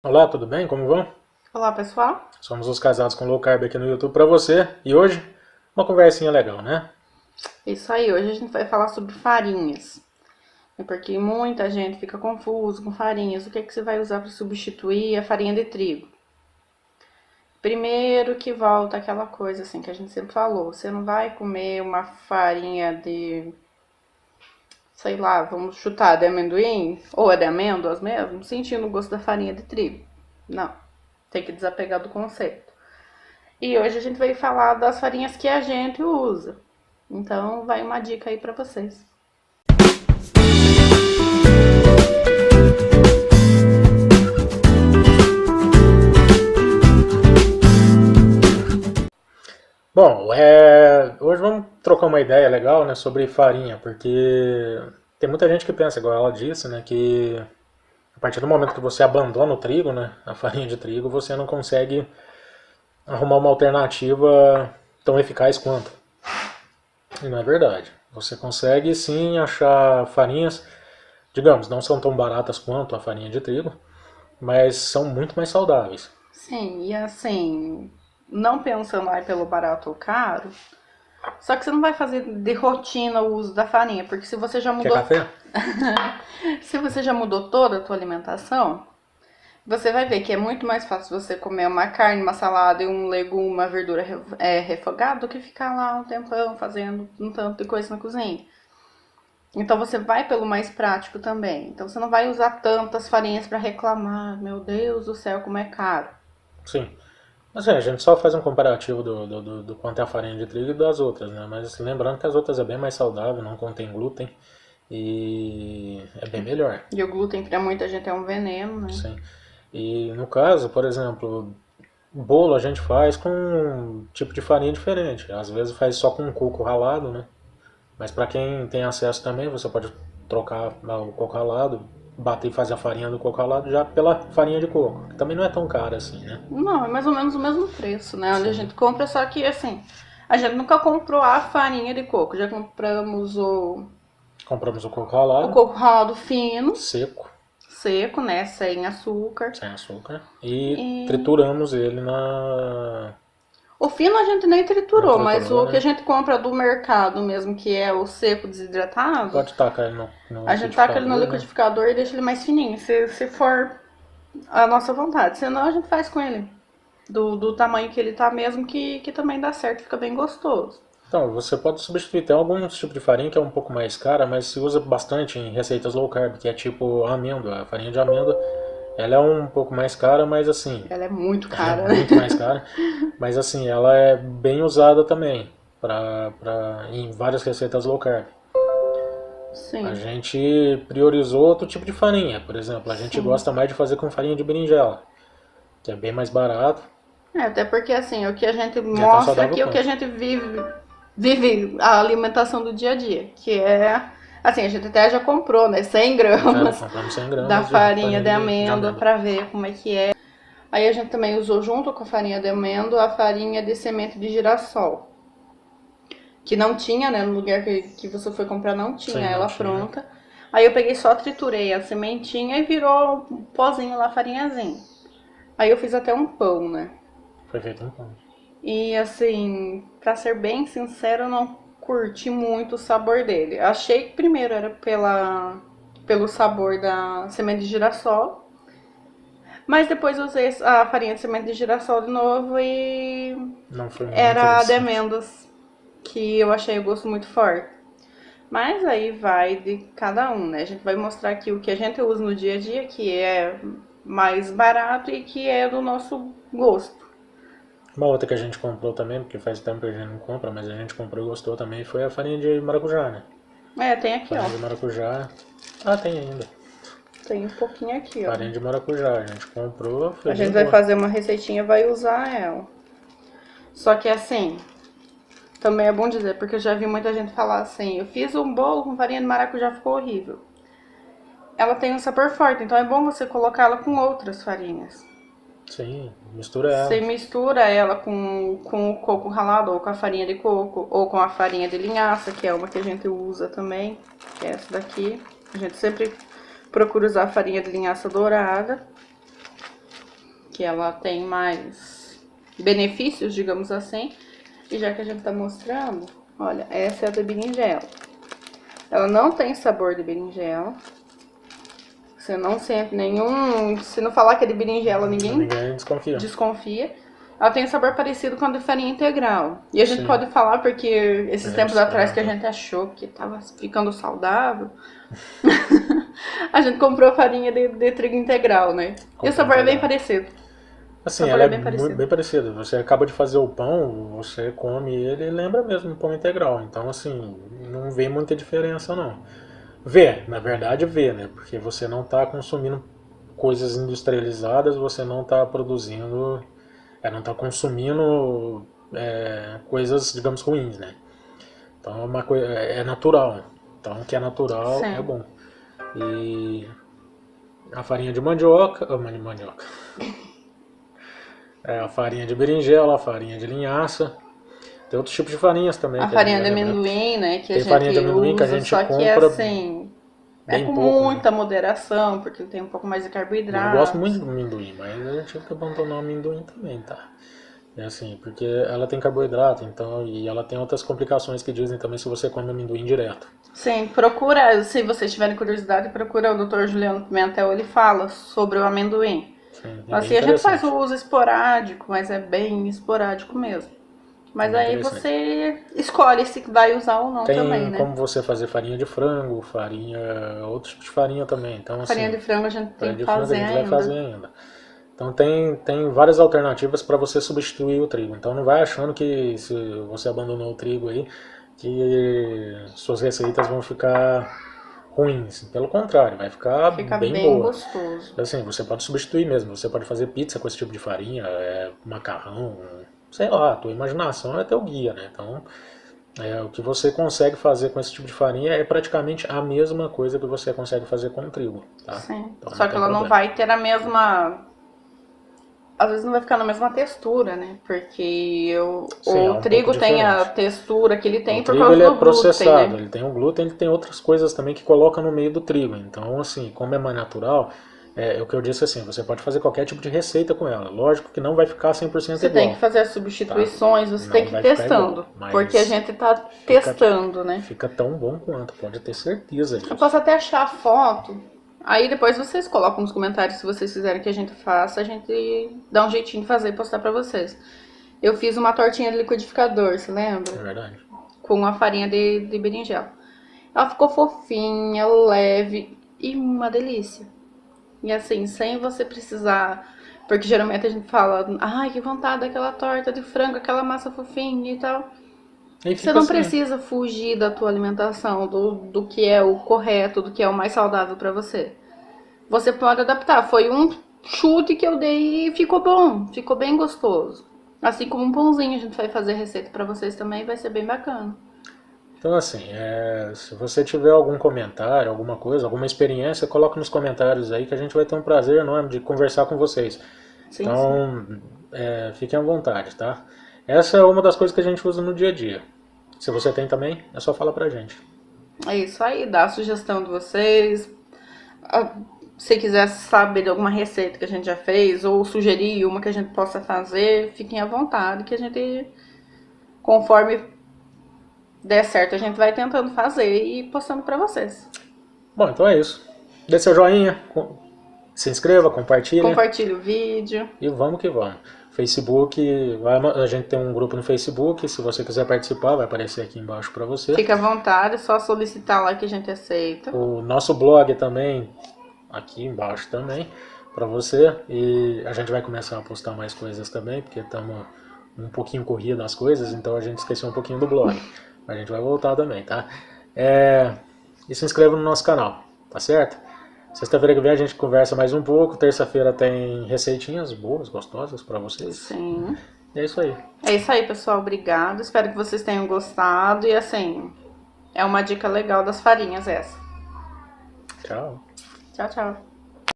Olá, tudo bem? Como vão? Olá, pessoal. Somos os casados com low carb aqui no YouTube para você e hoje uma conversinha legal, né? Isso aí, hoje a gente vai falar sobre farinhas. É porque muita gente fica confuso com farinhas. O que é que você vai usar para substituir a farinha de trigo? Primeiro que volta aquela coisa assim que a gente sempre falou. Você não vai comer uma farinha de, sei lá, vamos chutar, de amendoim ou é de amêndoas mesmo, sentindo o gosto da farinha de trigo. Não, tem que desapegar do conceito. E hoje a gente vai falar das farinhas que a gente usa. Então, vai uma dica aí para vocês. Bom, hoje vamos trocar uma ideia legal, né, sobre farinha, porque tem muita gente que pensa, igual ela disse, né, que a partir do momento que você abandona o trigo, né, a farinha de trigo, você não consegue arrumar uma alternativa tão eficaz quanto. E não é verdade. Você consegue sim achar farinhas, digamos, não são tão baratas quanto a farinha de trigo, mas são muito mais saudáveis. Sim, e assim, não pensando aí pelo barato ou caro, só que você não vai fazer de rotina o uso da farinha, porque se você já Quer mudou, café? se você já mudou toda a tua alimentação, você vai ver que é muito mais fácil você comer uma carne, uma salada e um legume, uma verdura refogado do que ficar lá um tempão fazendo um tanto de coisa na cozinha. Então você vai pelo mais prático também. Então você não vai usar tantas farinhas para reclamar, meu Deus do céu, como é caro. Sim. Assim, a gente só faz um comparativo do quanto é a farinha de trigo e das outras, né? Mas lembrando que as outras é bem mais saudável, não contém glúten e é bem melhor. E o glúten para muita gente é um veneno, né? Sim. E no caso, por exemplo, bolo a gente faz com um tipo de farinha diferente. Às vezes faz só com coco ralado, né? Mas para quem tem acesso também, você pode trocar o coco ralado, bater e fazer a farinha do coco ralado já pela farinha de coco, que também não é tão cara assim, né? Não, é mais ou menos o mesmo preço, né? Onde a Sim. gente compra, só que assim, a gente nunca comprou a farinha de coco, já compramos Compramos o coco o ralado, coco ralado fino, seco, seco, né? Sem açúcar. sem açúcar, e E trituramos ele na. o fino a gente nem Não triturou, mas triturou, o que a né? gente compra do mercado mesmo, que é o seco desidratado, Pode tacar ele no a gente taca ele no liquidificador, né? liquidificador e deixa ele mais fininho, se for a nossa vontade. Senão a gente faz com ele do tamanho que ele tá mesmo, que também dá certo, fica bem gostoso. Então, você pode substituir. Tem alguns tipos de farinha que é um pouco mais cara, mas se usa bastante em receitas low carb, que é tipo a amêndoa. A farinha de amêndoa, ela é um pouco mais cara, mas assim, Ela é muito ela é cara, né? muito mais cara, mas assim, ela é bem usada também em várias receitas low carb. A Sim, gente priorizou outro tipo de farinha, por exemplo, a gente sim. gosta mais de fazer com farinha de berinjela, que é bem mais barato É, até porque assim, o que a gente e é tão mostra saudável aqui é o que a quanto. gente vive a alimentação do dia a dia, que é assim, a gente até já comprou, né, 100 Já gramas compramos 100 da gramas de farinha farinha de de amêndoa amêndoa. pra ver como é que é. Aí a gente também usou junto com a farinha de amêndoa a farinha de semente de girassol, que não tinha, né, no lugar que você foi comprar não tinha Sim, não ela tinha. pronta. Aí eu peguei só triturei a sementinha e virou um pozinho lá, farinhazinho. Aí eu fiz até um pão, né? Foi feito um pão. E assim, pra ser bem sincero, eu não curti muito o sabor dele. Achei que primeiro era pelo sabor da semente de girassol, mas depois usei a farinha de semente de girassol de novo e Não foi muito era a de interessante. amêndoas, que eu achei o gosto muito forte. Mas aí vai de cada um, né? A gente vai mostrar aqui o que a gente usa no dia a dia, que é mais barato e que é do nosso gosto. Uma outra que a gente comprou também, porque faz tempo que a gente não compra, mas a gente comprou e gostou também, foi a farinha de maracujá, né? É, tem aqui, ó. Farinha de maracujá. Ah, tem ainda. Tem um pouquinho aqui, ó. Farinha de maracujá. A gente comprou, A foi bem gente vai boa. fazer uma receitinha e vai usar ela. Só que assim, também é bom dizer, porque eu já vi muita gente falar assim, eu fiz um bolo com farinha de maracujá, ficou horrível. Ela tem um sabor forte, então é bom você colocá-la com outras farinhas. Sim, mistura Você elas. mistura ela com o coco ralado, ou com a farinha de coco, ou com a farinha de linhaça, que é uma que a gente usa também, que é essa daqui. A gente sempre procura usar a farinha de linhaça dourada. porque ela tem mais benefícios, digamos assim. E já que a gente tá mostrando, olha, essa é a da berinjela. Ela não tem sabor de berinjela. Você não sente nenhum... Se não falar que é de berinjela, ninguém desconfia. Ela tem um sabor parecido com a de farinha integral. E a gente pode falar porque esses tempos atrás que a gente achou que tava ficando saudável, a gente comprou farinha de trigo integral, né? E o sabor é bem parecido. Assim, ela é bem parecida. Você acaba de fazer o pão, você come ele e lembra mesmo do pão integral. Então, assim, não vê muita diferença, não. Vê, na verdade vê, né? Porque você não está consumindo coisas industrializadas, você não está produzindo, não está consumindo coisas, digamos, ruins, né? Então, uma coisa, é natural. Então, o que é natural é bom. E a farinha de mandioca, a farinha de berinjela, a farinha de linhaça. Tem outros tipos de farinhas também. A farinha de amendoim, né? Que tem farinha de amendoim que a gente só compra. Que é assim, com pouco, muita moderação, porque tem um pouco mais de carboidrato. Eu gosto muito do amendoim, mas a gente tem que abandonar o amendoim também, tá? É assim, porque ela tem carboidrato, então, e ela tem outras complicações que dizem também se você come amendoim direto. Sim, procura, se vocês tiverem curiosidade, procura o Dr. Juliano Pimentel, ele fala sobre o amendoim. Sim, assim, a gente faz o uso esporádico, mas é bem esporádico mesmo. Mas aí você escolhe se vai usar ou não também, né? Tem como você fazer farinha de frango, outros tipos de farinha também. Então, farinha de frango a gente tem que fazer ainda. Vai fazer ainda. Então tem várias alternativas para você substituir o trigo. Então não vai achando que se você abandonou o trigo aí, que suas receitas vão ficar ruins. Pelo contrário, vai ficar bem boa. Gostoso. Assim, você pode substituir mesmo. Você pode fazer pizza com esse tipo de farinha, macarrão, sei lá, a tua imaginação é teu guia, né? Então, o que você consegue fazer com esse tipo de farinha é praticamente a mesma coisa que você consegue fazer com o trigo, tá? Sim. Então, só que ela não vai ter a mesma... Às vezes não vai ficar na mesma textura, né? Porque o trigo tem a textura que ele tem por causa do glúten. O trigo ele é processado, ele tem o glúten, ele tem outras coisas também que coloca no meio do trigo. Então, assim, como é mais natural, é o que eu disse assim, você pode fazer qualquer tipo de receita com ela. Lógico que não vai ficar 100% igual. Você tem que fazer as substituições, você tem que ir testando. Porque a gente tá testando, né? Fica tão bom quanto, pode ter certeza disso. Eu posso até achar a foto... Aí depois vocês colocam nos comentários se vocês quiserem que a gente faça, a gente dá um jeitinho de fazer e postar pra vocês. Eu fiz uma tortinha de liquidificador, você lembra? É verdade. Com a farinha de berinjela. Ela ficou fofinha, leve e uma delícia. E assim, sem você precisar... Porque geralmente a gente fala, ai, que vontade daquela torta de frango, aquela massa fofinha e tal. Você não precisa fugir da tua alimentação, do que é o correto, do que é o mais saudável pra você. Você pode adaptar. Foi um chute que eu dei e ficou bom, ficou bem gostoso. Assim como um pãozinho, a gente vai fazer receita pra vocês também, vai ser bem bacana. Então assim, se você tiver algum comentário, alguma coisa, alguma experiência, coloca nos comentários aí que a gente vai ter um prazer enorme de conversar com vocês. Sim, então, fiquem à vontade, tá? Essa é uma das coisas que a gente usa no dia a dia. Se você tem também, é só falar pra gente. É isso aí, dá a sugestão de vocês. Se quiser saber de alguma receita que a gente já fez, ou sugerir uma que a gente possa fazer, fiquem à vontade, que a gente, conforme der certo, a gente vai tentando fazer e postando pra vocês. Bom, então é isso. Dê seu joinha, se inscreva, compartilhe. Compartilhe o vídeo. E vamos que vamos. Facebook, a gente tem um grupo no Facebook, se você quiser participar, vai aparecer aqui embaixo para você. Fica à vontade, é só solicitar lá que a gente aceita. O nosso blog também, aqui embaixo também, para você. E a gente vai começar a postar mais coisas também, porque estamos um pouquinho corrido nas coisas, então a gente esqueceu um pouquinho do blog. A gente vai voltar também, tá? E se inscreva no nosso canal, tá certo? Sexta-feira que vem a gente conversa mais um pouco. Terça-feira tem receitinhas boas, gostosas pra vocês. Sim. E é isso aí. É isso aí, pessoal. Obrigado. Espero que vocês tenham gostado. E assim, é uma dica legal das farinhas essa. Tchau. Tchau, tchau.